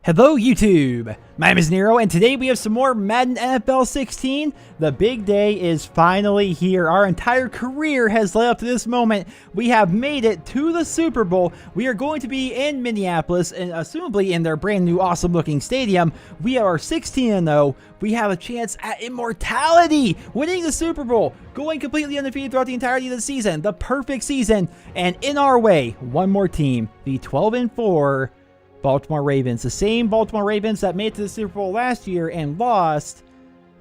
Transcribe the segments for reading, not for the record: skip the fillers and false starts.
Hello YouTube, my name is Nero, and today we have some more Madden NFL 16. The big day is finally here. Our entire career has led up to this moment. We have made it to the Super Bowl. We are going to be in Minneapolis, and assumably in their brand new awesome looking stadium. We are 16-0. We have a chance at immortality, winning the Super Bowl, going completely undefeated throughout the entirety of the season, the perfect season, and in our way, one more team, the 12-4 Baltimore Ravens, the same Baltimore Ravens that made it to the Super Bowl last year and lost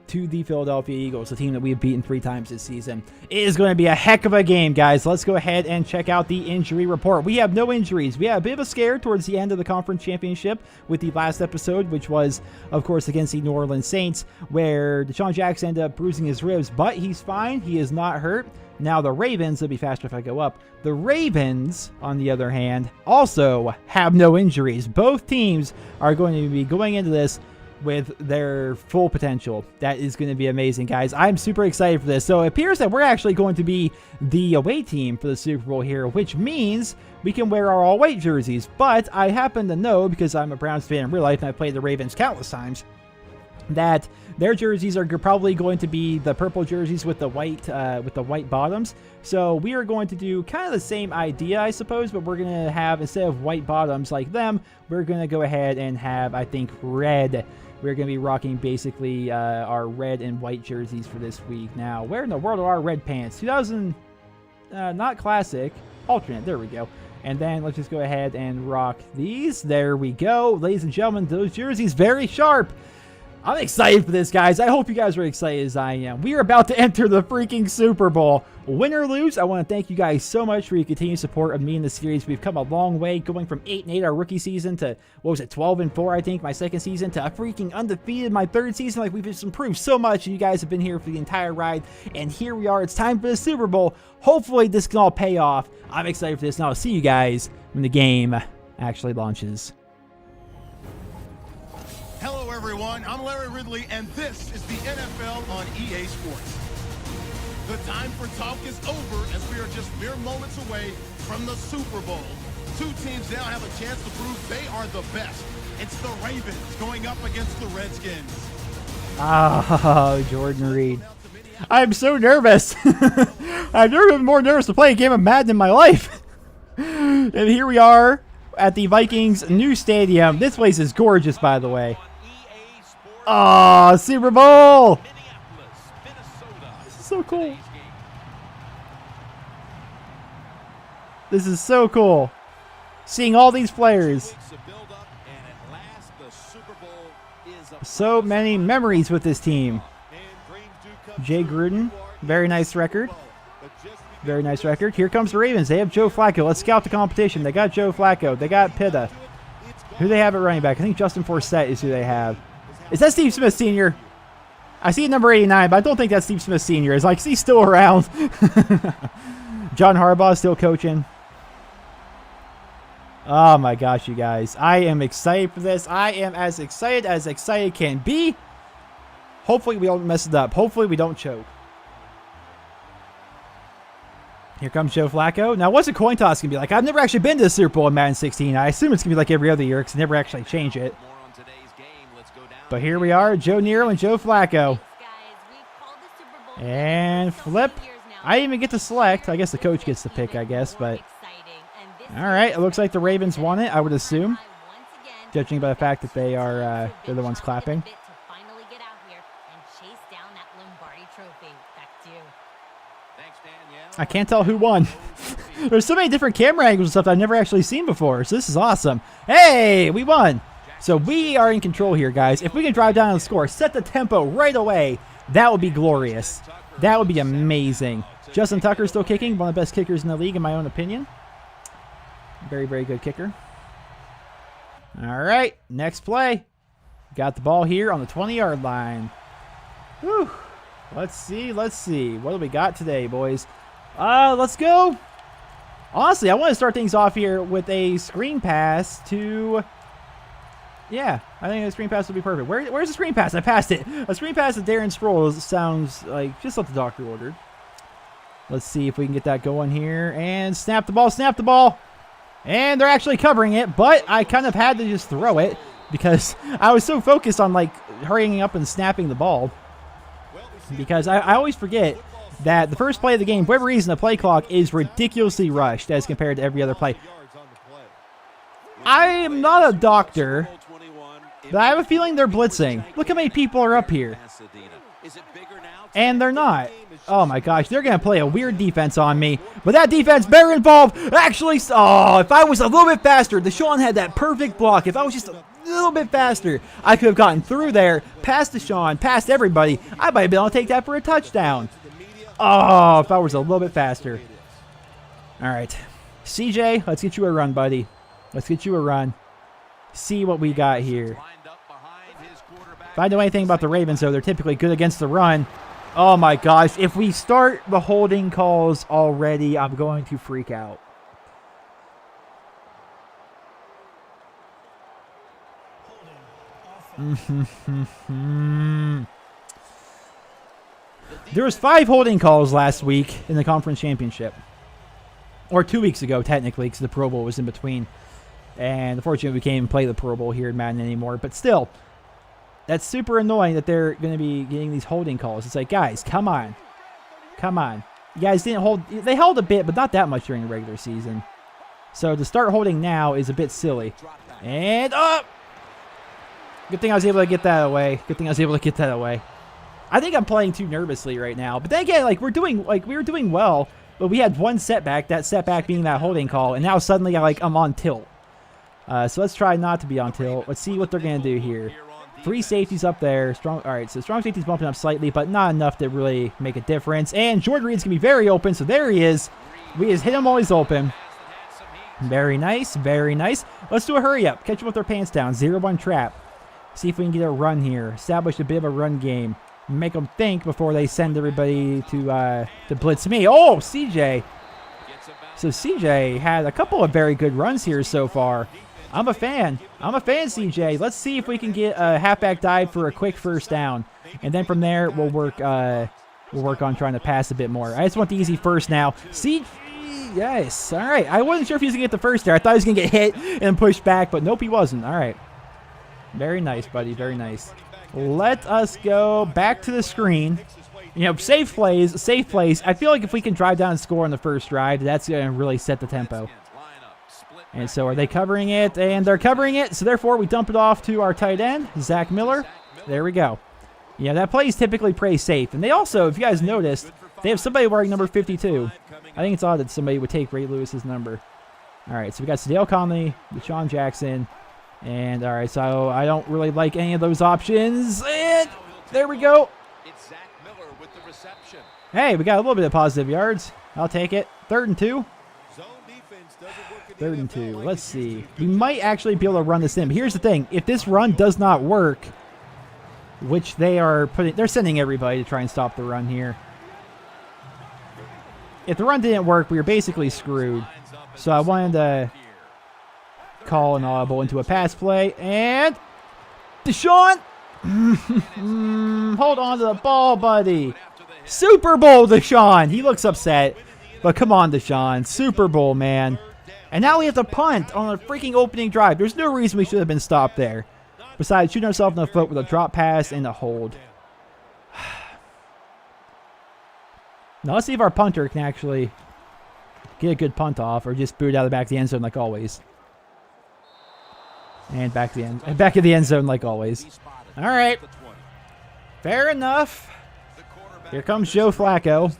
to the Philadelphia Eagles, a team that we have beaten 3 times this season. It is going to be a heck of a game, guys. Let's go ahead and check out the injury report. We have no injuries. We had a bit of a scare towards the end of the conference championship with the last episode, which was, of course, against the New Orleans Saints, where Deshaun Jackson ended up bruising his ribs, but he's fine. He is not hurt. Now the Ravens, it'll be faster if I go up. The Ravens, on the other hand, also have no injuries. Both teams are going to be going into this with their full potential. That is going to be amazing, guys. I'm super excited for this. So it appears that we're actually going to be the away team for the Super Bowl here, which means we can wear our all-white jerseys. But I happen to know, because I'm a Browns fan in real life and I've played the Ravens countless times, that their jerseys are probably going to be the purple jerseys with the white bottoms. So we are going to do kind of the same idea, I suppose, but we're going to have, instead of white bottoms like them, we're going to go ahead and have, I think, red. We're going to be rocking basically our red and white jerseys for this week. Now, where in the world are our red pants? 2000, not classic, alternate, there we go. And then let's just go ahead and rock these. There we go. Ladies and gentlemen, those jerseys, very sharp. I'm excited for this, guys. I hope you guys are excited as I am. We are about to enter the freaking Super Bowl. Win or lose, I want to thank you guys so much for your continued support of me in the series. We've come a long way, going from 8-8 our rookie season to, what was it, 12-4, I think, my second season, to a freaking undefeated my third season. Like, we've just improved so much, and you guys have been here for the entire ride. And here we are. It's time for the Super Bowl. Hopefully, this can all pay off. I'm excited for this, and I'll see you guys when the game actually launches. Hello everyone, I'm Larry Ridley and this is the NFL on EA Sports. The time for talk is over as we are just mere moments away from the Super Bowl. 2 teams now have a chance to prove they are the best. It's the Ravens going up against the Redskins. Oh, Jordan Reed. I'm so nervous. I've never been more nervous to play a game of Madden in my life. And here we are at the Vikings' new stadium. This place is gorgeous, by the way. Oh, Super Bowl! This is so cool. This is so cool. Seeing all these players. So many memories with this team. Jay Gruden, very nice record. Very nice record. Here comes the Ravens. They have Joe Flacco. Let's scout the competition. They got Joe Flacco. They got Pitta. Who do they have at running back? I think Justin Forsett is who they have. Is that Steve Smith Sr.? I see number 89, but I don't think that's Steve Smith Sr. Is like, he's still around. John Harbaugh is still coaching. Oh my gosh, you guys. I am excited for this. I am as excited can be. Hopefully we don't mess it up. Hopefully we don't choke. Here comes Joe Flacco. Now, what's a coin toss going to be like? I've never actually been to the Super Bowl in Madden 16. I assume it's going to be like every other year because they never actually change it. But here we are, Joe Nero and Joe Flacco. And flip. I didn't even get to select. I guess the coach gets to pick, I guess. But all right, it looks like the Ravens won it, I would assume. Judging by the fact that they are they're the ones clapping. I can't tell who won. There's so many different camera angles and stuff that I've never actually seen before. So this is awesome. Hey, we won. So we are in control here, guys. If we can drive down the score, set the tempo right away, that would be glorious. That would be amazing. Justin Tucker still kicking, one of the best kickers in the league, in my own opinion. Very, very good kicker. All right, next play. Got the ball here on the 20-yard line. Whew. Let's see. What do we got today, boys? Let's go. Honestly, I want to start things off here with a screen pass to... Yeah, I think a screen pass will be perfect. Where's the screen pass? I passed it. A screen pass to Darren Sproles sounds like just what the doctor ordered. Let's see if we can get that going here. And snap the ball, snap the ball. And they're actually covering it, but I kind of had to just throw it because I was so focused on like hurrying up and snapping the ball. Because I always forget that the first play of the game, for whatever reason, the play clock is ridiculously rushed as compared to every other play. I am not a doctor, but I have a feeling they're blitzing. Look how many people are up here. And they're not. Oh my gosh, they're going to play a weird defense on me. But that defense better involve actually... Oh, if I was a little bit faster, Deshaun had that perfect block. If I was just a little bit faster, I could have gotten through there, past Deshaun, past everybody. I might have been able to take that for a touchdown. Oh, if I was a little bit faster. All right. CJ, let's get you a run, buddy. Let's get you a run. See what we got here. If I know anything about the Ravens, though, they're typically good against the run. Oh, my gosh. If we start the holding calls already, I'm going to freak out. There was 5 holding calls last week in the Conference Championship. Or 2 weeks ago, technically, because the Pro Bowl was in between. And unfortunately, we can't even play the Pro Bowl here in Madden anymore. But still, that's super annoying that they're going to be getting these holding calls. It's like, guys, come on. Come on. You guys didn't hold. They held a bit, but not that much during the regular season. So to start holding now is a bit silly. And up. Good thing I was able to get that away. Good thing I was able to get that away. I think I'm playing too nervously right now. But then again, we were doing well, but we had one setback. That setback being that holding call, and now suddenly I'm on tilt. So let's try not to be on tilt. Let's see what they're gonna do here. 3 safeties up there. Strong. All right, so strong safety's bumping up slightly, but not enough to really make a difference. And Jordan Reed's gonna be very open. So there he is. We just hit him while he's open. Very nice. Very nice. Let's do a hurry up. Catch them with their pants down. 0-1 trap. See if we can get a run here. Establish a bit of a run game. Make them think before they send everybody to blitz me. Oh, CJ. So CJ had a couple of very good runs here so far. I'm a fan. I'm a fan, CJ. Let's see if we can get a halfback dive for a quick first down. And then from there, we'll work on trying to pass a bit more. I just want the easy first now. CJ, yes. All right. I wasn't sure if he was going to get the first there. I thought he was going to get hit and pushed back, but nope, he wasn't. All right. Very nice, buddy. Very nice. Let us go back to the screen. You know, safe plays, safe plays. I feel like if we can drive down and score on the first drive, that's going to really set the tempo. And so are they covering it? And they're covering it. So therefore, we dump it off to our tight end, Zach Miller. There we go. Yeah, that play is typically pretty safe. And they also, if you guys noticed, they have somebody wearing number 52. I think it's odd that somebody would take Ray Lewis's number. All right, so we got Sadale Conley, Deshaun Jackson. And all right, so I don't really like any of those options. And there we go. Hey, we got a little bit of positive yards. I'll take it. 3rd and 2. 3rd and 2. Let's see. We might actually be able to run this in. But here's the thing. If this run does not work, which they're sending everybody to try and stop the run here. If the run didn't work, we were basically screwed. So I wanted to call an audible into a pass play. And Deshaun. Hold on to the ball, buddy. Super Bowl, Deshaun. He looks upset. But come on, Deshaun. Super Bowl, man. And now we have to punt on a freaking opening drive. There's no reason we should have been stopped there. Besides shooting ourselves in the foot with a drop pass and a hold. Now let's see if our punter can actually get a good punt off or just boot out of the back of the end zone like always. And back of the end zone like always. All right. Fair enough. Here comes Joe Flacco.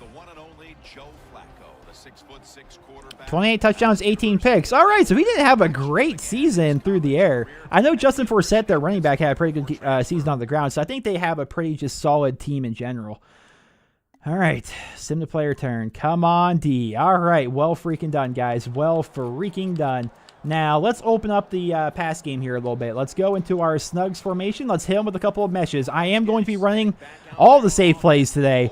28 touchdowns, 18 picks. All right, so he didn't have a great season through the air. I know Justin Forsett, their running back, had a pretty good season on the ground, so I think they have a pretty just solid team in general. All right, sim to player turn. Come on, D. All right, well freaking done, guys. Well freaking done. Now, let's open up the pass game here a little bit. Let's go into our snugs formation. Let's hit them with a couple of meshes. I am going to be running all the safe plays today.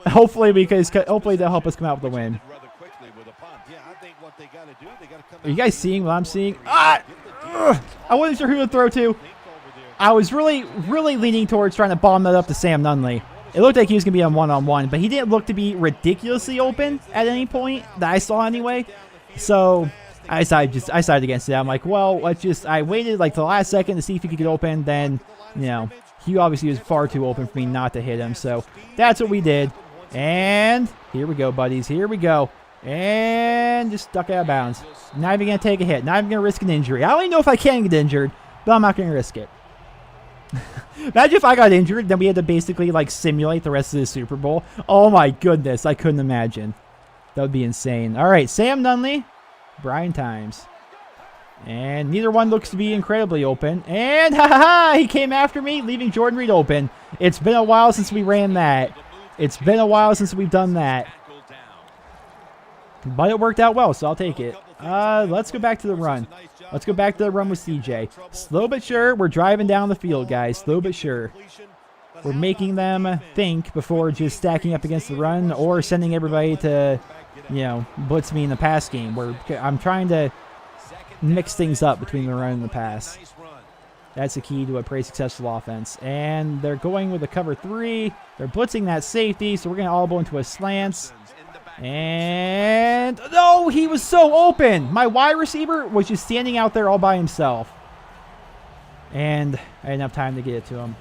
Hopefully they'll help us come out with a win. Are you guys seeing what I'm seeing? I wasn't sure who to throw to. I was really leaning towards trying to bomb that up to Sam Nunley. It looked like he was going to be on one-on-one, but he didn't look to be ridiculously open at any point that I saw anyway. So I decided against it. I'm like, well, I waited like the last second to see if he could get open. Then, you know, he obviously was far too open for me not to hit him. So that's what we did. And here we go, buddies. Here we go. And just stuck out of bounds. Not even going to take a hit. Not even going to risk an injury. I don't even know if I can get injured, but I'm not going to risk it. Imagine if I got injured, then we had to basically like simulate the rest of the Super Bowl. Oh my goodness. I couldn't imagine. That would be insane. All right, Sam Nunley, Brian Times. And neither one looks to be incredibly open. And he came after me, leaving Jordan Reed open. It's been a while since we ran that. It's been a while since we've done that. But it worked out well, so I'll take it. Let's go back to the run. Let's go back to the run with CJ. Slow but sure, we're driving down the field, guys. Slow but sure. We're making them think before just stacking up against the run or sending everybody to, you know, blitz me in the pass game. I'm trying to mix things up between the run and the pass. That's the key to a pretty successful offense. And they're going with a cover 3. They're blitzing that safety, so we're going to all go into a slants. And no, he was so open. My wide receiver was just standing out there all by himself. And I didn't have time to get it to him.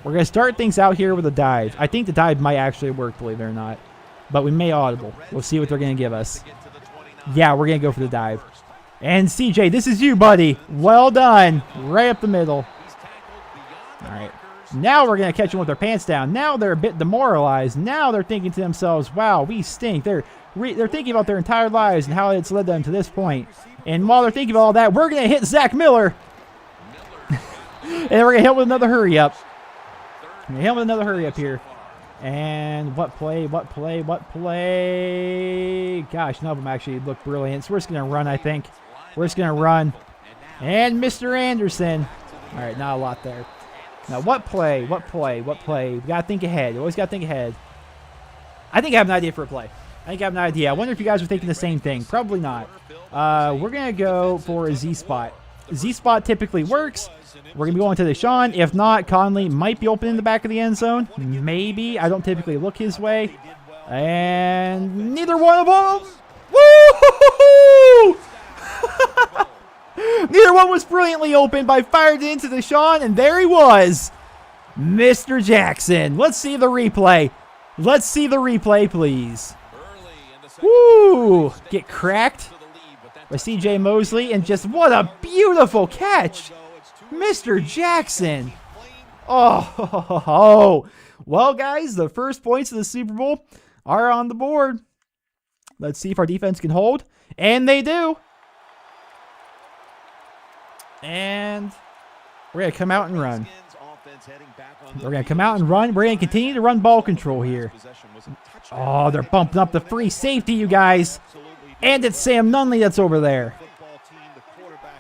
We're going to start things out here with a dive. I think the dive might actually work, believe it or not. But we may audible. We'll see what they're going to give us. Yeah, we're going to go for the dive. And CJ, this is you, buddy. Well done. Right up the middle. All right. Now we're going to catch them with their pants down. Now they're a bit demoralized. Now they're thinking to themselves, wow, we stink. They're thinking about their entire lives and how it's led them to this point. And while they're thinking about all that, we're going to hit Zach Miller. And we're going to hit with another hurry up. We're going to hit with another hurry up here. And what play? Gosh, none of them actually look brilliant. So we're just going to run, I think. We're just going to run. And Mr. Anderson. All right, not a lot there. Now, what play? We got to think ahead. You always got to think ahead. I think I have an idea for a play. I wonder if you guys are thinking the same thing. Probably not. We're going to go for a Z-spot. Z-spot typically works. We're going to be going to Deshaun. If not, Conley might be open in the back of the end zone. Maybe. I don't typically look his way. And neither one of them. Woo! Neither one was brilliantly open, but I fired it into Deshaun, and there he was. Mr. Jackson. Let's see the replay. Let's see the replay, please. Woo! Get cracked by C.J. Mosley, and just what a beautiful catch. Mr. Jackson. Oh. Well, guys, the first points of the Super Bowl are on the board. Let's see if our defense can hold. And they do. And we're going to come out and run. We're going to come out and run. We're going to continue to run ball control here. Oh, they're bumping up the free safety, you guys. And it's Sam Nunley that's over there.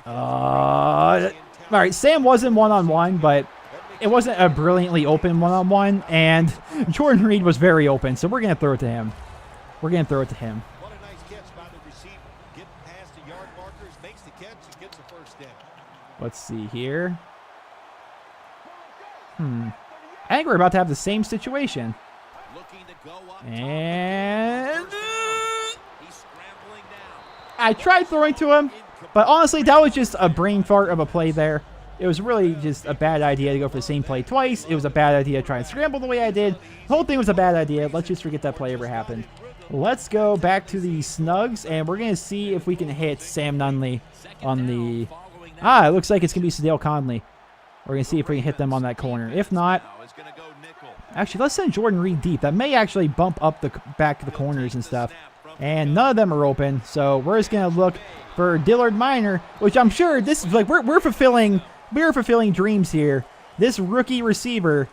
All right, Sam wasn't one-on-one, but it wasn't a brilliantly open one-on-one. And Jordan Reed was very open, so we're going to throw it to him. We're going to throw it to him. Let's see here. I think we're about to have the same situation. And I tried throwing to him, but honestly, that was just a brain fart of a play there. It was really just a bad idea to go for the same play twice. It was a bad idea to try and scramble the way I did. The whole thing was a bad idea. Let's just forget that play ever happened. Let's go back to the snugs, and we're going to see if we can hit Sam Nunley on the... it looks like it's going to be Sadale Conley. We're going to see if we can hit them on that corner. If not... Actually, let's send Jordan Reed deep. That may actually bump up the back of the corners and stuff. And none of them are open, so we're just going to look for Dillard Minor, which I'm sure this is like we're fulfilling dreams here. This rookie receiver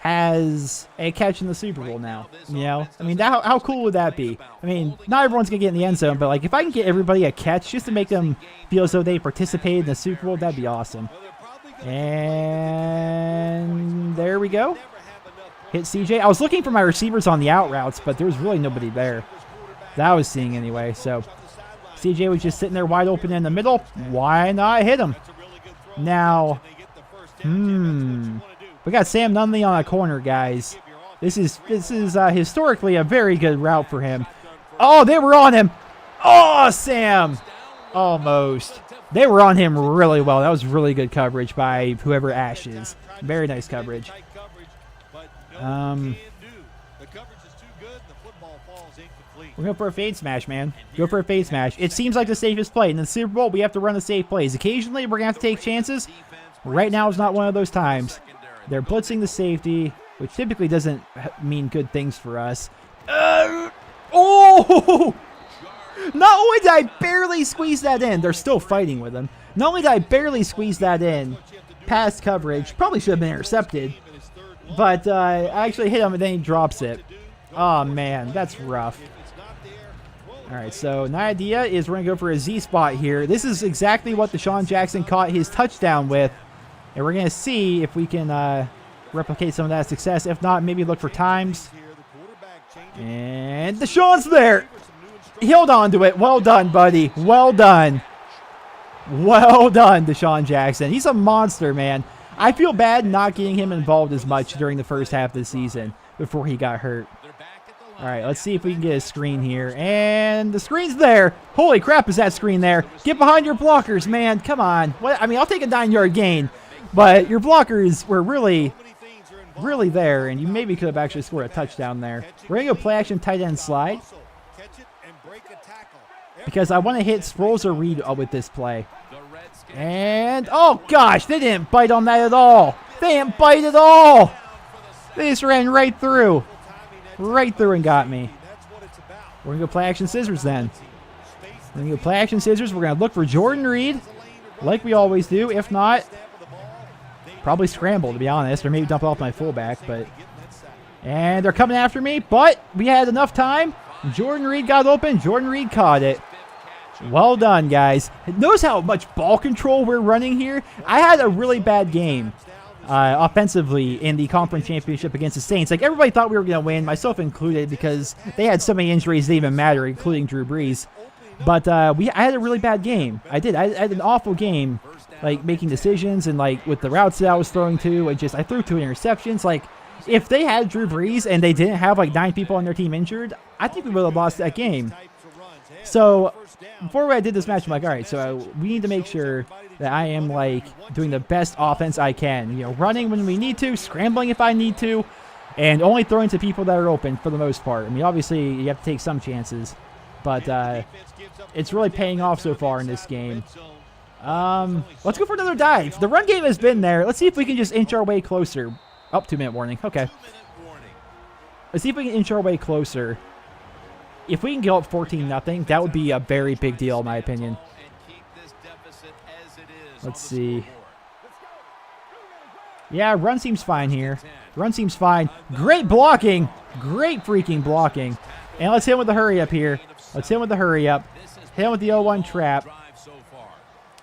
has a catch in the Super Bowl now. You know, I mean, how cool would that be? I mean, not everyone's gonna get in the end zone, but like if I can get everybody a catch just to make them feel as though they participated in the Super Bowl, that'd be awesome. And there we go. Hit CJ. I was looking for my receivers on the out routes, but there was really nobody there that I was seeing anyway. So CJ was just sitting there wide open in the middle. Why not hit him? Now, we got Sam Nunley on a corner, guys. This is historically a very good route for him. Oh, they were on him. Oh, Sam. Almost. They were on him really well. That was really good coverage by whoever Ash is. Very nice coverage. We're going for a fade smash, man. Go for a fade smash. It seems like the safest play. In the Super Bowl, we have to run the safe plays. Occasionally, we're going to have to take chances. Right now is not one of those times. They're blitzing the safety, which typically doesn't mean good things for us. Oh! Not only did I barely squeeze that in, they're still fighting with him. Not only did I barely squeeze that in, past coverage, probably should have been intercepted, but I actually hit him and then he drops it. Oh, man, that's rough. All right, so the idea is we're going to go for a Z spot here. This is exactly what Deshaun Jackson caught his touchdown with, and we're going to see if we can replicate some of that success. If not, maybe look for times. And Deshaun's there. He held on to it. Well done, buddy. Well done. Well done, Deshaun Jackson. He's a monster, man. I feel bad not getting him involved as much during the first half of the season before he got hurt. All right, let's see if we can get a screen here. And the screen's there. Holy crap, is that screen there? Get behind your blockers, man. Come on. What? I mean, I'll take a 9-yard gain, but your blockers were really there, and you maybe could have actually scored a touchdown there. We're going to go play action tight end slide because I want to hit Sproles or Reed with this play. And, oh gosh, they didn't bite on that at all. They didn't bite at all. They just ran right through. Right through and got me. We're going to go play action scissors then. We're going to go play action scissors. We're going to look for Jordan Reed like we always do. If not, probably scramble, to be honest, or maybe dump off my fullback. And they're coming after me, but we had enough time. Jordan Reed got open. Jordan Reed caught it. Well done, guys. Notice how much ball control we're running here. I had a really bad game offensively in the conference championship against the Saints. Like, everybody thought we were going to win, myself included, because they had so many injuries that didn't even matter, including Drew Brees. But I had a really bad game. I did. I had an awful game, like, making decisions and, like, with the routes that I was throwing to. I threw 2 interceptions. Like, if they had Drew Brees and they didn't have, like, 9 people on their team injured, I think we would have lost that game. So, before I did this match, I'm like, all right, so we need to make sure that I am, like, doing the best offense I can. You know, running when we need to, scrambling if I need to, and only throwing to people that are open for the most part. I mean, obviously, you have to take some chances, but it's really paying off so far in this game. Let's go for another dive. The run game has been there. Let's see if we can just inch our way closer. Oh, 2-minute warning. Okay. Let's see if we can inch our way closer. If we can go up 14-0, that would be a very big deal, in my opinion. Let's see. Yeah, run seems fine here. Run seems fine. Great blocking. Great freaking blocking. And let's hit him with the hurry up here. Let's hit him with the hurry up. Hit him with the 0-1 trap.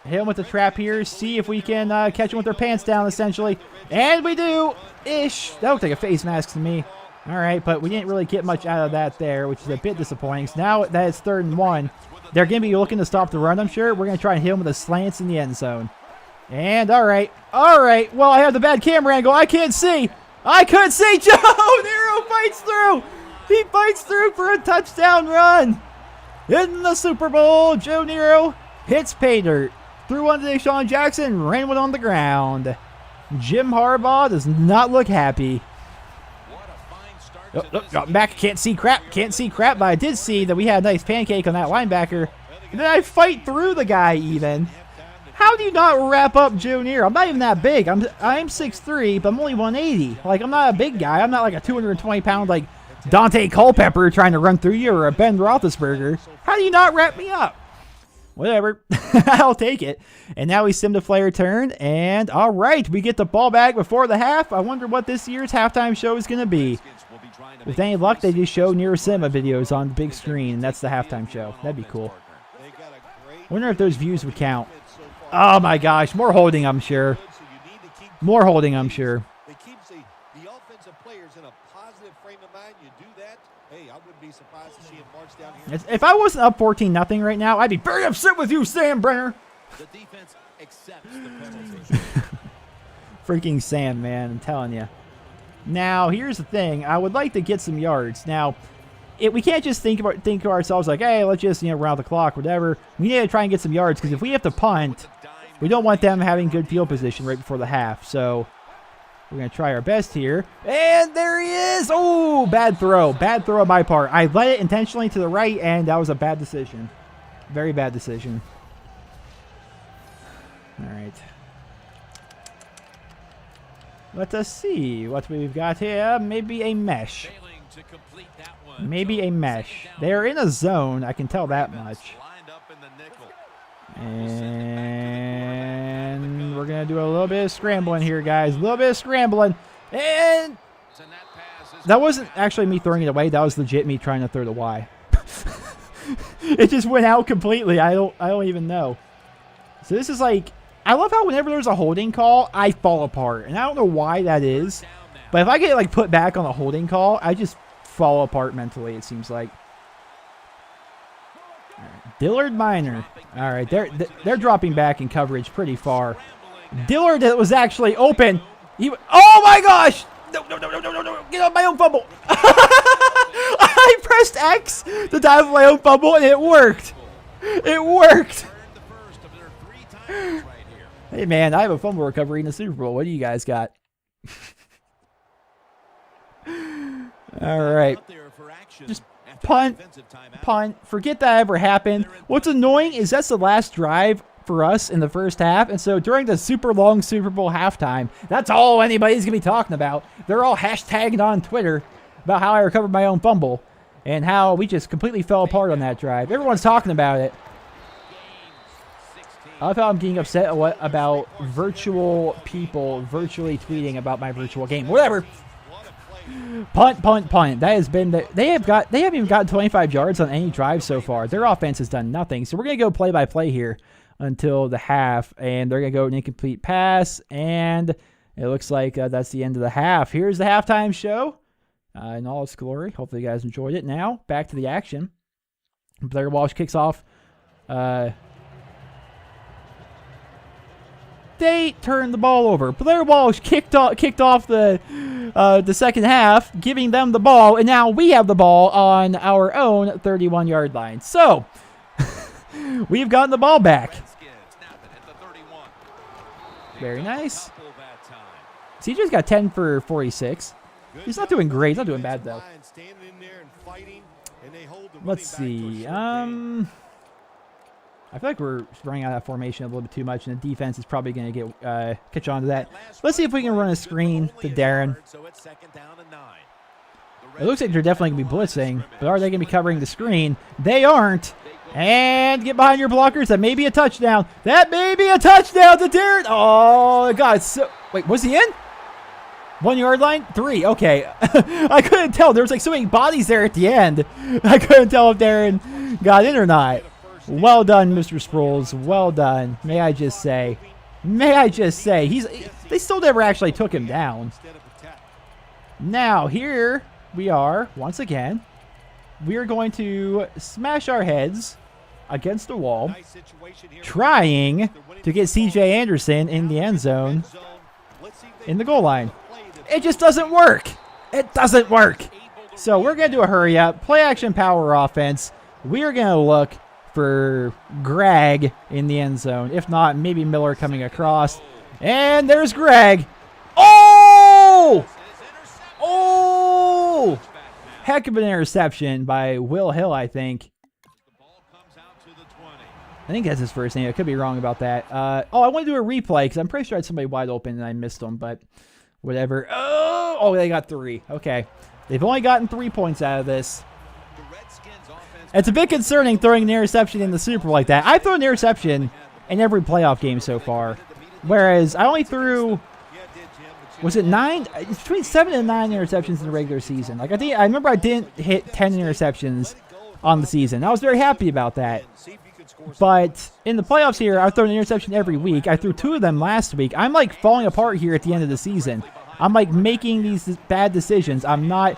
Hit him with the trap here. See if we can catch him with their pants down, essentially. And we do. Ish. That looked like a face mask to me. All right, but we didn't really get much out of that there, which is a bit disappointing. So now that it's 3rd and 1, they're going to be looking to stop the run, I'm sure. We're going to try and hit them with the slants in the end zone. And all right. Well, I have the bad camera angle. I can't see. I couldn't see. Joe Nero fights through. He fights through for a touchdown run. In the Super Bowl, Joe Nero hits pay dirt. Threw one to Deshaun Jackson, ran one on the ground. Jim Harbaugh does not look happy. Drop back. Can't see crap. But I did see that we had a nice pancake on that linebacker. And then I fight through the guy even. How do you not wrap up Joe Nero? I'm not even that big. I'm 6'3", but I'm only 180. Like, I'm not a big guy. I'm not like a 220-pound, like, Dante Culpepper trying to run through you or a Ben Roethlisberger. How do you not wrap me up? Whatever. I'll take it. And now we sim to play return. And, all right, we get the ball back before the half. I wonder what this year's halftime show is going to be. With any luck, they just show Nero Cinema videos on the big screen, and that's the halftime show. That'd be cool. Wonder if those views would count. Oh, my gosh. More holding, I'm sure. More holding, I'm sure. It keeps the offensive players in a positive frame of mind. You do that, hey, I wouldn't be surprised to see him march down here. If I wasn't up 14-0 right now, I'd be very upset with you, Sam Brenner. The defense accepts the penalty. Freaking Sam, man. I'm telling you. Now, here's the thing. I would like to get some yards. Now, we can't just think of ourselves like, hey, let's just, round the clock, whatever. We need to try and get some yards because if we have to punt, we don't want them having good field position right before the half. So we're going to try our best here. And there he is. Oh, bad throw. Bad throw on my part. I led it intentionally to the right, and that was a bad decision. Very bad decision. All right. Let us see what we've got here. Maybe a mesh. Maybe a mesh. They are in a zone. I can tell that much. And we're going to do a little bit of scrambling here, guys. A little bit of scrambling. And that wasn't actually me throwing it away. That was legit me trying to throw the Y. It just went out completely. I don't even know. So this is like, I love how whenever there's a holding call, I fall apart. And I don't know why that is. But if I get like put back on a holding call, I just fall apart mentally, it seems like. All right. Dillard Minor. All right, they're dropping back in coverage pretty far. Dillard was actually open. Oh my gosh! No. Get on my own fumble. I pressed X to dive on my own fumble, and it worked. It worked. Hey, man, I have a fumble recovery in the Super Bowl. What do you guys got? All right. Just punt. Forget that ever happened. What's annoying is that's the last drive for us in the first half. And so during the super long Super Bowl halftime, that's all anybody's going to be talking about. They're all hashtagged on Twitter about how I recovered my own fumble and how we just completely fell apart on that drive. Everyone's talking about it. I love how I'm getting upset about virtual people virtually tweeting about my virtual game. Whatever. Punt. That has been they haven't even gotten 25 yards on any drive so far. Their offense has done nothing. So we're gonna go play by play here until the half, and they're gonna go an incomplete pass, and it looks like that's the end of the half. Here's the halftime show in all its glory. Hopefully you guys enjoyed it. Now back to the action. Blair Walsh kicks off. They turned the ball over. Blair Walsh kicked off the second half, giving them the ball, and now we have the ball on our own 31-yard line. So, we've gotten the ball back. Very nice. CJ's got 10 for 46. He's not doing great. He's not doing bad, though. Let's see. I feel like we're running out of that formation a little bit too much, and the defense is probably going to get catch on to that. Let's see if we can run a screen to Darren. It looks like they're definitely going to be blitzing, but are they going to be covering the screen? They aren't. And get behind your blockers. That may be a touchdown. That may be a touchdown to Darren. Oh, God. So, wait, was he in? 1 yard line? 3. Okay. I couldn't tell. There was like so many bodies there at the end. I couldn't tell if Darren got in or not. Well done, Mr. Sproles. Well done. May I just say. They still never actually took him down. Now, here we are, once again. We are going to smash our heads against the wall, trying to get C.J. Anderson in the end zone in the goal line. It just doesn't work. It doesn't work. So we're going to do a hurry up, play action power offense. We are going to look for Greg in the end zone. If not, maybe Miller coming across. And there's Greg. Oh! Oh! Heck of an interception by Will Hill, I think. I think that's his first name. I could be wrong about that. I want to do a replay because I'm pretty sure I had somebody wide open and I missed them, but whatever. Oh, they got 3. Okay. They've only gotten 3 points out of this. It's a bit concerning throwing an interception in the Super Bowl like that. I've thrown an interception in every playoff game so far, whereas I only threw, was it 9? It's between 7 and 9 interceptions in the regular season. Like I remember I didn't hit 10 interceptions on the season. I was very happy about that. But in the playoffs here, I've thrown an interception every week. I threw 2 of them last week. I'm like falling apart here at the end of the season. I'm like making these bad decisions. I'm going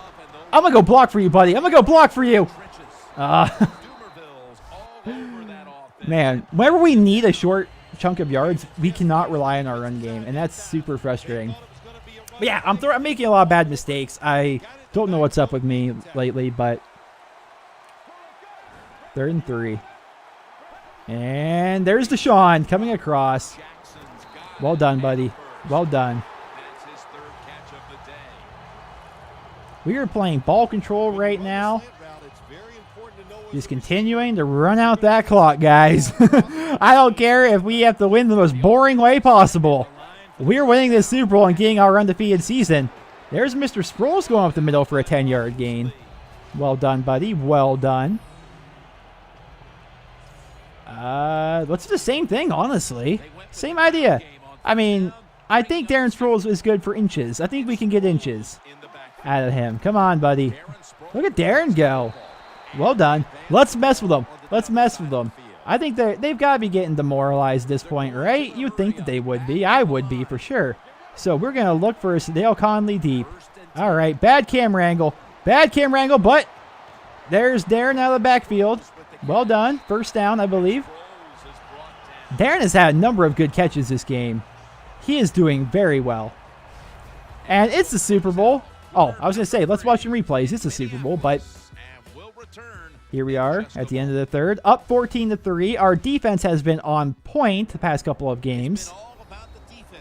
to go block for you, buddy. I'm going to go block for you. Man, whenever we need a short chunk of yards, we cannot rely on our run game, and that's super frustrating. But yeah, I'm making a lot of bad mistakes. I don't know what's up with me lately, but 3rd and 3. And there's Deshaun coming across. Well done, buddy. Well done. We are playing ball control right now. Just continuing to run out that clock, guys. I don't care if we have to win the most boring way possible. We're winning this Super Bowl and getting our undefeated season. There's Mr. Sproles going up the middle for a 10-yard gain. Well done, buddy. Well done. Let's do the same thing, honestly. Same idea. I mean, I think Darren Sproles is good for inches. I think we can get inches out of him. Come on, buddy. Look at Darren go. Well done. Let's mess with them. Let's mess with them. I think they've got to be getting demoralized at this point, right? You'd think that they would be. I would be for sure. So we're going to look for Sadale Conley deep. All right, bad camera angle. Bad camera angle, but there's Darren out of the backfield. Well done. First down, I believe. Darren has had a number of good catches this game. He is doing very well. And it's the Super Bowl. Oh, I was going to say, let's watch some replays. It's the Super Bowl, but here we are at the end of the 3rd. Up 14-3. Our defense has been on point the past couple of games.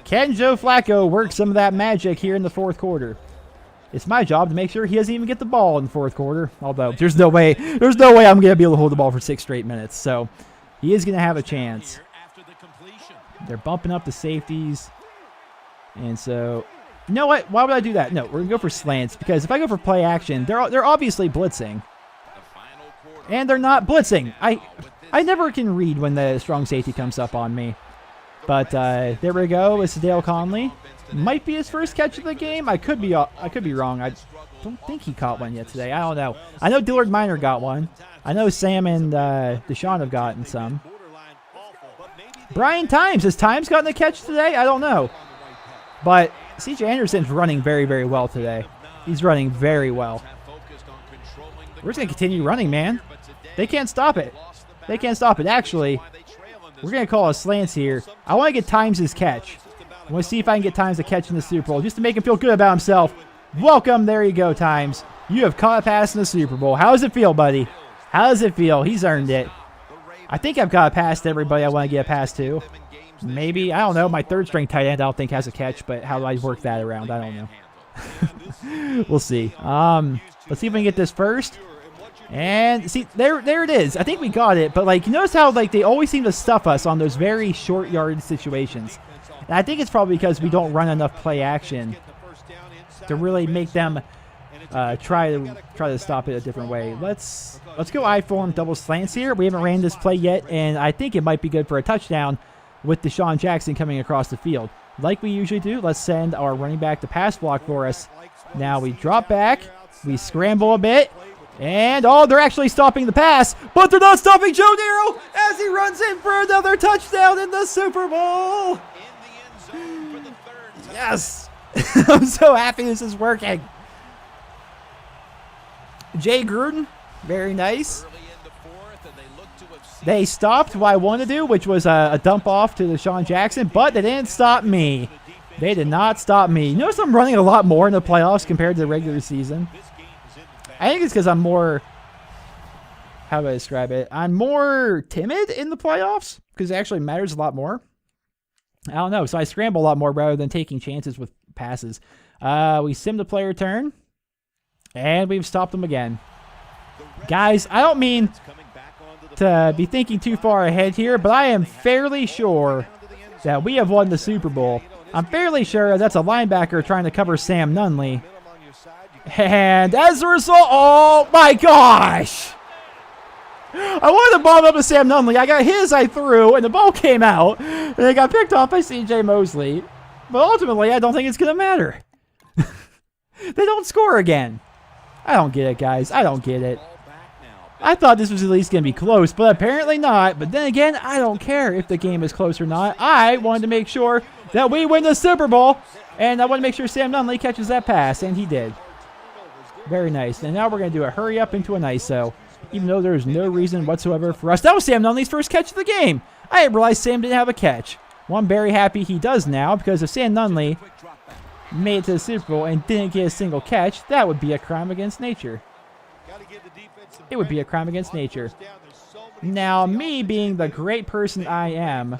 Can Joe Flacco work some of that magic here in the 4th quarter? It's my job to make sure he doesn't even get the ball in the 4th quarter. Although, there's no way I'm going to be able to hold the ball for 6 straight minutes. So, he is going to have a chance. They're bumping up the safeties. And so, you know what? Why would I do that? No, we're going to go for slants. Because if I go for play action, they're obviously blitzing. And they're not blitzing. I never can read when the strong safety comes up on me. But there we go. It's Sadale Conley. Might be his first catch of the game. I could be wrong. I don't think he caught one yet today. I don't know. I know Dillard Minor got one. I know Sam and Deshaun have gotten some. Brian Times. Has Times gotten a catch today? I don't know. But C.J. Anderson's running very, very well today. He's running very well. We're just going to continue running, man. They can't stop it. They can't stop it. Actually, we're going to call a slants here. I want to get Times' catch. I want to see if I can get Times a catch in the Super Bowl, just to make him feel good about himself. Welcome. There you go, Times. You have caught a pass in the Super Bowl. How does it feel, buddy? How does it feel? He's earned it. I think I've got a pass to everybody I want to get a pass to. Maybe. I don't know. My 3rd-string tight end I don't think has a catch, but how do I work that around? I don't know. We'll see. Let's see if we can get this first. And see, there it is. I think we got it. But like, you notice how like they always seem to stuff us on those very short yard situations. And I think it's probably because we don't run enough play action to really make them try to stop it a different way. Let's go I-form double slants here. We haven't ran this play yet, and I think it might be good for a touchdown with Deshaun Jackson coming across the field. Like we usually do, let's send our running back to pass block for us. Now we drop back, we scramble a bit, and they're actually stopping the pass, but they're not stopping Joe Nero as he runs in for another touchdown in the Super Bowl. Yes. I'm so happy this is working. Jay Gruden, very nice. They stopped what I wanted to do, which was a dump off to Deshaun Jackson, but they didn't stop me. They did not stop me. You notice I'm running a lot more in the playoffs compared to the regular season. I think it's because I'm more, how do I describe it? I'm more timid in the playoffs because it actually matters a lot more. I don't know. So I scramble a lot more rather than taking chances with passes. We sim the player turn, and we've stopped them again. Guys, I don't mean to be thinking too far ahead here, but I am fairly sure that we have won the Super Bowl. I'm fairly sure that's a linebacker trying to cover Sam Nunley. And as a result, oh my gosh! I wanted to bomb up to Sam Nunley. I got his, I threw, and the ball came out, and it got picked off by C.J. Mosley. But ultimately, I don't think it's going to matter. They don't score again. I don't get it, guys. I don't get it. I thought this was at least going to be close, but apparently not. But then again, I don't care if the game is close or not. I wanted to make sure that we win the Super Bowl, and I want to make sure Sam Nunley catches that pass, and he did. Very nice. And now we're going to do a hurry up into an ISO, even though there's no reason whatsoever for us. That was Sam Nunley's first catch of the game. I didn't realize Sam didn't have a catch. Well, I'm very happy he does now, because if Sam Nunley made it to the Super Bowl and didn't get a single catch, that would be a crime against nature. It would be a crime against nature. Now, me being the great person I am,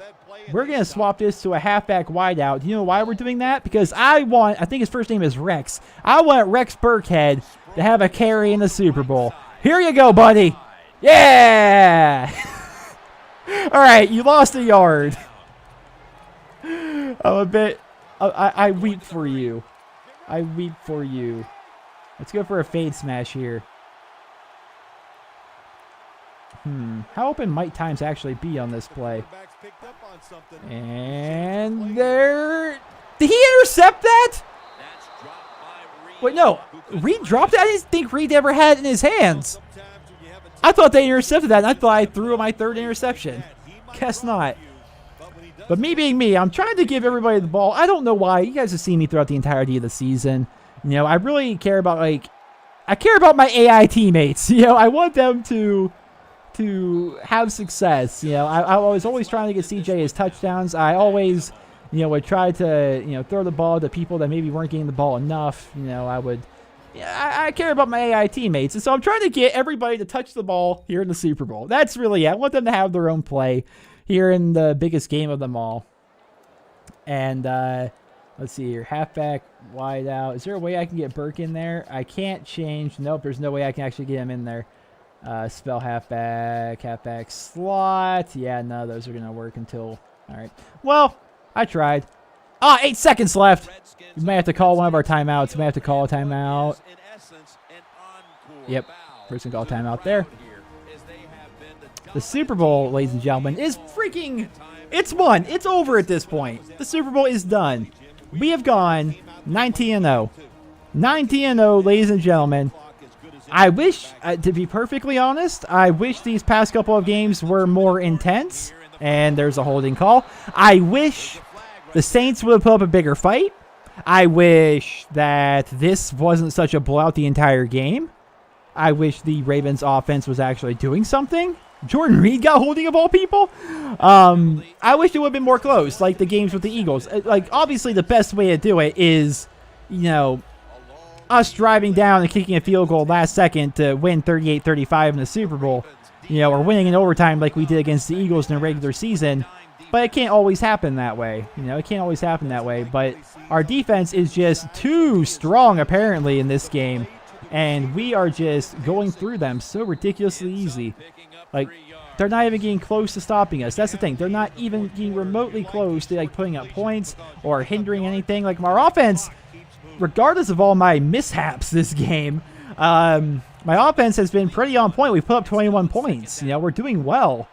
we're going to swap this to a halfback wideout. Do you know why we're doing that? Because I think his first name is Rex. I want Rex Burkhead to have a carry in the Super Bowl. Here you go, buddy. Yeah! All right, you lost a yard. I'm a bit... I weep for you. I weep for you. Let's go for a fade smash here. How open might times actually be on this play? And there... Did he intercept that? Wait, no. Reed dropped it? I didn't think Reed ever had it in his hands. I thought they intercepted that, and I thought I threw my third interception. Guess not. But me being me, I'm trying to give everybody the ball. I don't know why. You guys have seen me throughout the entirety of the season. You know, I really care about, I care about my AI teammates. You know, I want them to have success. You know, I was always trying to get CJ his touchdowns. I always, you know, would try to, throw the ball to people that maybe weren't getting the ball enough. You know, I care about my AI teammates. And so I'm trying to get everybody to touch the ball here in the Super Bowl. That's really it. I want them to have their own play here in the biggest game of them all. And let's see here. Halfback, wide out. Is there a way I can get Burke in there? I can't change. Nope, there's no way I can actually get him in there. Spell halfback slot. Yeah, none of those are going to work until... All right. Well, I tried. 8 seconds left. We may have to call one of our timeouts. We may have to call a timeout. Yep. We're going to call a timeout there. The Super Bowl, ladies and gentlemen, is freaking... It's won. It's over at this point. The Super Bowl is done. We have gone 19-0. 19-0, ladies and gentlemen. I wish, to be perfectly honest, I wish these past couple of games were more intense. And there's a holding call. I wish the Saints would have put up a bigger fight. I wish that this wasn't such a blowout the entire game. I wish the Ravens offense was actually doing something. Jordan Reed got holding of all people. I wish it would have been more close, like the games with the Eagles. Like, obviously, the best way to do it is, us driving down and kicking a field goal last second to win 38-35 in the Super Bowl, or winning in overtime like we did against the Eagles in the regular season. But it can't always happen that way. It can't always happen that way. But our defense is just too strong, apparently, in this game. And we are just going through them so ridiculously easy. Like, they're not even getting close to stopping us. That's the thing. They're not even getting remotely close to, putting up points or hindering anything. Like, our offense, regardless of all my mishaps this game, my offense has been pretty on point. We put up 21 points. We're doing well.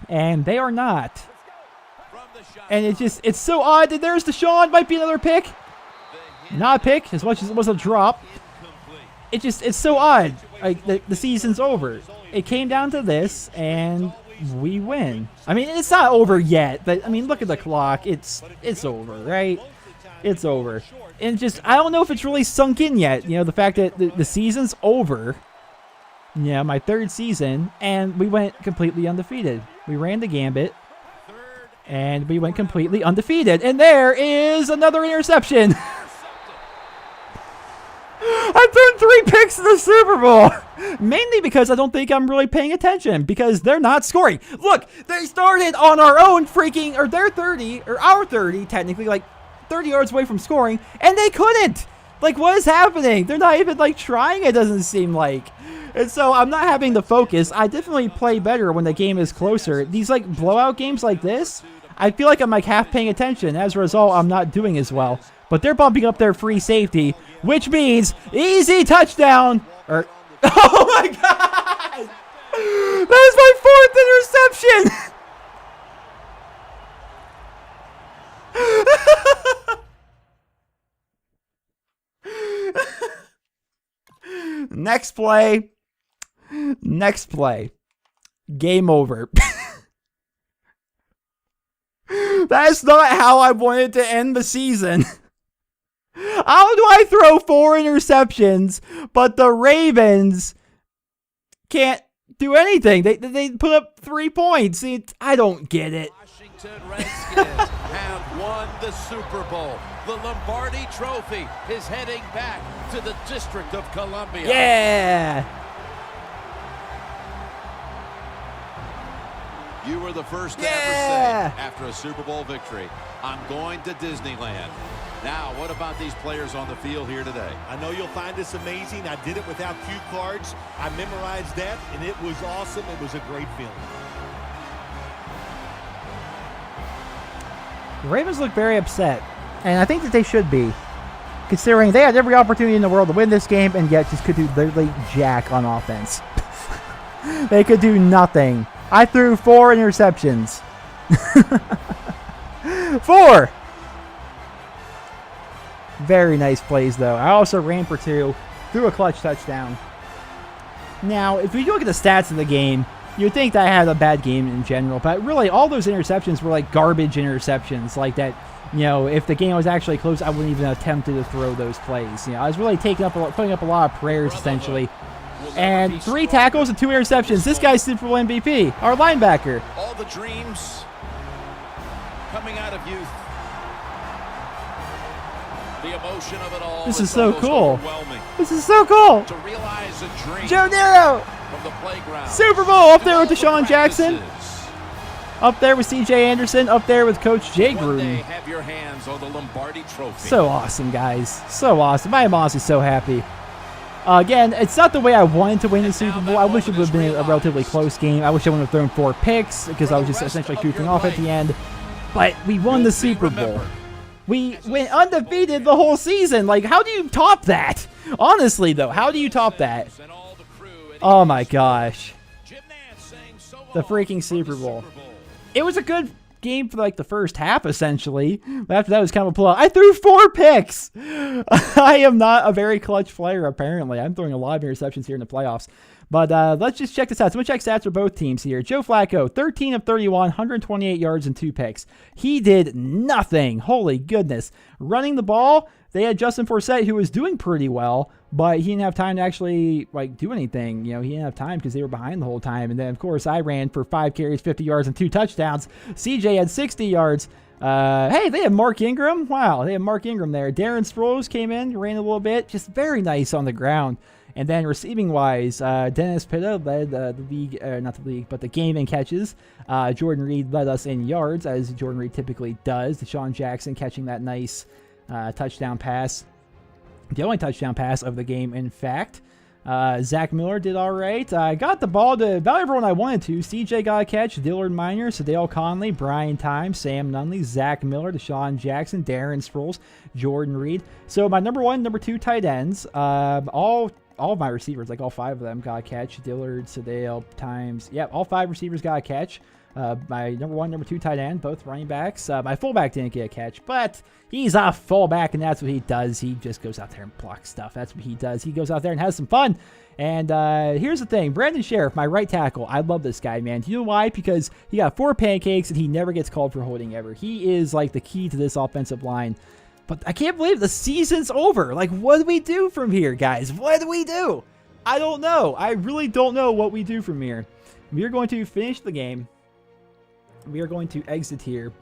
And they are not. And it's so odd that there's Deshaun. Might be another pick. Not a pick, as much as it was a drop. It's so odd. Like, the season's over. It came down to this, and we win. I mean, it's not over yet, but, I mean, look at the clock. It's over, right? It's over. And I don't know if it's really sunk in yet. The fact that the season's over. My third season, and we went completely undefeated. We ran the gambit, and we went completely undefeated. And there is another interception. I've thrown 3 picks in the Super Bowl. Mainly because I don't think I'm really paying attention, because they're not scoring. Look, they started on our own or their 30, or our 30, technically, 30 yards away from scoring, and they couldn't. What is happening? They're not even, trying, it doesn't seem like. And so I'm not having the focus. I definitely play better when the game is closer. These, blowout games like this, I feel like I'm, half paying attention. As a result, I'm not doing as well. But they're bumping up their free safety, which means easy touchdown. Oh, my God! That is my 4th interception. Next play. Game over. That's not how I wanted to end the season. How do I throw 4 interceptions, but the Ravens can't do anything? They put up 3 points. I don't get it. Washington Redskins have won the Super Bowl. The Lombardi Trophy is heading back to the District of Columbia. Yeah! You were the first to ever say, after a Super Bowl victory, I'm going to Disneyland. Now, what about these players on the field here today? I know you'll find this amazing. I did it without cue cards. I memorized that, and it was awesome. It was a great feeling. The Ravens look very upset, and I think that they should be, considering they had every opportunity in the world to win this game, and yet just could do literally jack on offense. They could do nothing. I threw 4 interceptions. 4! Very nice plays, though. I also ran for 2, threw a clutch touchdown. Now, if you look at the stats of the game, you'd think that I had a bad game in general, but really all those interceptions were like garbage interceptions, like that. You know, if the game was actually close, I wouldn't even attempt to throw those plays. You know, I was really putting up a lot of prayers essentially, and 3 tackles and 2 interceptions. This guy's Super Bowl MVP, our linebacker. All the dreams coming out of youth. The emotion of it all. This is so cool. This is so cool. To realize a dream. Joe Nero. From the playground. Super Bowl up there with Deshaun Jackson. Up there with C.J. Anderson. Up there with Coach Jay Gruden. Have your hands on the Lombardi Trophy. So awesome, guys. So awesome. I am honestly so happy. Again, it's not the way I wanted to win the Super Bowl. I wish it would have been a relatively close game. I wish I would have thrown 4 picks because I was just essentially goofing off at the end. But we won the Super Bowl. We went undefeated the whole season. Like, how do you top that? Honestly, though, how do you top that? Oh, my gosh. The freaking Super Bowl. It was a good game for, like, the first half, essentially. But after that, it was kind of a blowout. I threw 4 picks. I am not a very clutch player, apparently. I'm throwing a lot of interceptions here in the playoffs. But let's just check this out. So let's check stats for both teams here. Joe Flacco, 13 of 31, 128 yards and 2 picks. He did nothing. Holy goodness. Running the ball, they had Justin Forsett, who was doing pretty well, but he didn't have time to actually do anything. You know, he didn't have time because they were behind the whole time. And then, of course, I ran for 5 carries, 50 yards, and 2 touchdowns. CJ had 60 yards. Hey, they have Mark Ingram. Wow, they have Mark Ingram there. Darren Sproles came in, ran a little bit. Just very nice on the ground. And then receiving-wise, Dennis Pitta led the league, not the league, but the game in catches. Jordan Reed led us in yards, as Jordan Reed typically does. Deshaun Jackson catching that nice touchdown pass. The only touchdown pass of the game, in fact. Zach Miller did all right. I got the ball to about everyone I wanted to. CJ got a catch. Dillard Minor, Sadale Conley, Brian Time, Sam Nunley, Zach Miller, Deshaun Jackson, Darren Sproles, Jordan Reed. So my number 1, number 2 tight ends, all of my receivers, like all 5 of them, got a catch. Dillard, Sadale, Times. Yep, all 5 receivers got a catch. My number 1, number 2 tight end, both running backs. My fullback didn't get a catch, but he's a fullback, and that's what he does. He just goes out there and blocks stuff. That's what he does. He goes out there and has some fun. And here's the thing. Brandon Sheriff, my right tackle, I love this guy, man. Do you know why? Because he got 4 pancakes, and he never gets called for holding ever. He is like the key to this offensive line. But I can't believe the season's over. Like, what do we do from here, guys? What do we do? I don't know. I really don't know what we do from here. We are going to finish the game. We are going to exit here.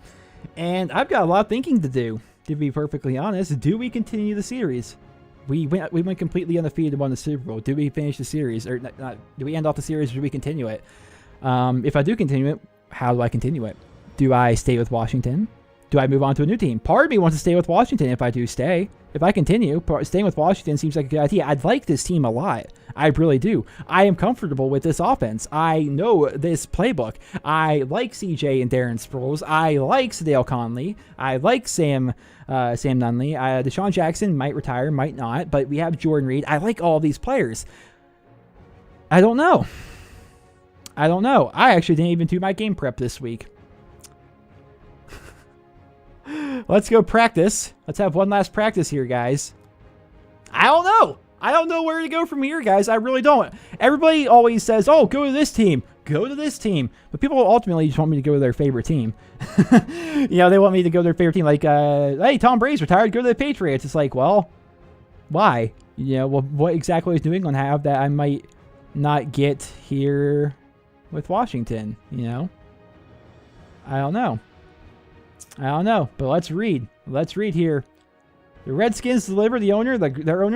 And I've got a lot of thinking to do, to be perfectly honest. Do we continue the series? We went completely undefeated and won the Super Bowl. Do we finish the series? Or not, do we end off the series, or do we continue it? If I do continue it, how do I continue it? Do I stay with Washington? Do I move on to a new team? Part of me wants to stay with Washington if I do stay. If I continue, staying with Washington seems like a good idea. I'd like this team a lot. I really do. I am comfortable with this offense. I know this playbook. I like CJ and Darren Sproles. I like Sadale Conley. I like Sam Nunley. Deshaun Jackson might retire, might not, but we have Jordan Reed. I like all these players. I don't know. I actually didn't even do my game prep this week. Let's go practice. Let's have one last practice here, guys. I don't know. I don't know where to go from here, guys. I really don't. Everybody always says, oh, go to this team. Go to this team. But people ultimately just want me to go to their favorite team. You know, they want me to go to their favorite team. Like, hey, Tom Brady's retired. Go to the Patriots. It's like, well, why? You know, well, what exactly is New England have that I might not get here with Washington, you know? I don't know. But let's read. Let's read here. The Redskins deliver their owner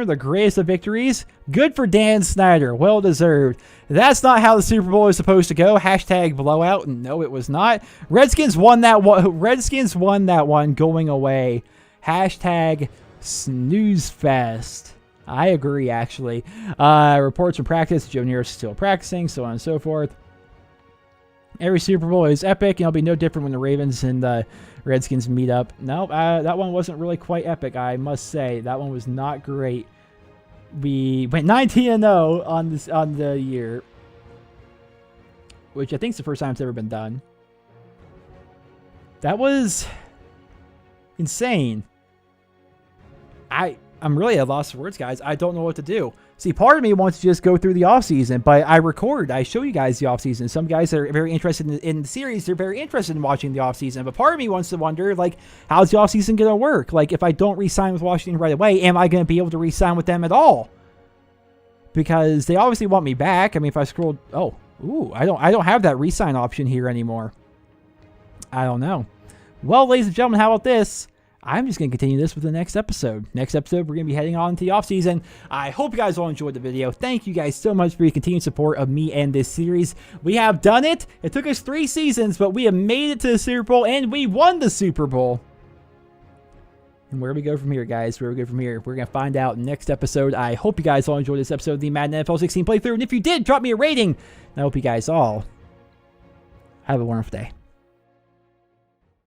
the greatest of victories. Good for Dan Snyder. Well deserved. That's not how the Super Bowl is supposed to go. Hashtag blowout. No, it was not. Redskins won that one. Redskins won that one going away. Hashtag snooze fest. I agree, actually. Reports from practice. Joe Nero is still practicing, so on and so forth. Every Super Bowl is epic, and it'll be no different when the Ravens and the Redskins meet up. No, that one wasn't really quite epic, I must say. That one was not great. We went 19-0 on the year, which I think is the first time it's ever been done. That was insane. I'm really at a loss for words, guys. I don't know what to do. See, part of me wants to just go through the offseason, but I show you guys the offseason. Some guys that are very interested in the series, they're very interested in watching the offseason. But part of me wants to wonder, like, how's the offseason going to work? Like, if I don't re-sign with Washington right away, am I going to be able to re-sign with them at all? Because they obviously want me back. I mean, if I scroll... I don't have that re-sign option here anymore. I don't know. Well, ladies and gentlemen, how about this? I'm just going to continue this with the next episode. Next episode, we're going to be heading on to the offseason. I hope you guys all enjoyed the video. Thank you guys so much for your continued support of me and this series. We have done it. It took us 3 seasons, but we have made it to the Super Bowl, and we won the Super Bowl. And where do we go from here, guys? Where do we go from here? We're going to find out next episode. I hope you guys all enjoyed this episode of the Madden NFL 16 playthrough. And if you did, drop me a rating. And I hope you guys all have a wonderful day.